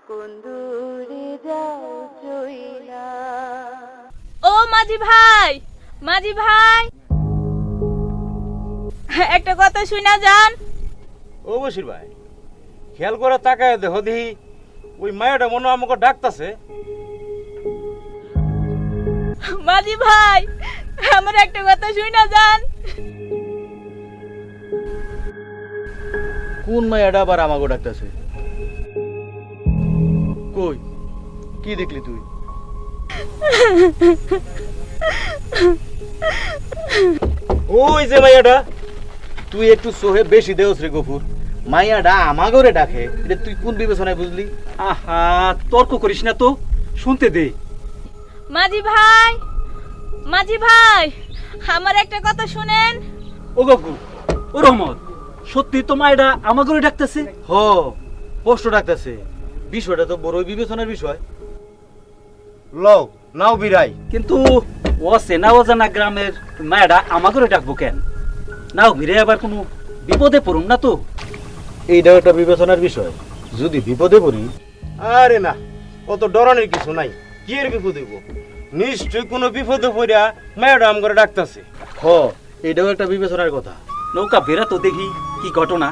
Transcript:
কোন দূরে যাও চইলা। ও মাঝি ভাই, মাঝি ভাই, একটা কথা শুনা যান। ও বসির ভাই, খেয়াল করে তাকায় দেখো দেখি ওই মায়াটা মনে হয় আমাকে ডাকতাছে। মাঝি ভাই, আমার একটা কথা শুনা যান। কোন মায়াটা আবার আমাকে ডাকতাছে? কই, কি দেখলি তুই? ওই যে মায়াটা, তুই একটু সোহে বেশি দেওস রে গফুর। মায়াটা আমাগরে ডাকে, এটা তুই কোন বিবেচনায় বুঝলি? আহা, তর্ক করিস না তো, শুনতে দে। মাঝি ভাই, মাঝি ভাই, আমার একটা কথা শুনেন। ও গফু, ও রহমত, সত্যি তো মায়েরা আমাকে ডাকতেছে। হ, স্পষ্ট ডাকতাছে। বিষয়টা তো বড় বিবেচনার বিষয়। লও নাও বিরাই। কিন্তু ও চেনা অজানা গ্রামের মায়েরা আমাকে ডাকবো কেন? নাও ভিড়ে আবার কোনো বিপদে পড়ুন না তো। এইটাও একটা বিবেচনার বিষয়। যদি বিপদে পড়ি, আরে না, অত ডরানোর কিছু নাই। কি এর বিপদ হইব? নিশ্চয় কোনো বিপদে পড়িয়া ম্যাডাম করে ডাকতাছে। হ, এটাও একটা বিবেচনার কথা। নৌকা বেরা তো দেখি কি ঘটনা।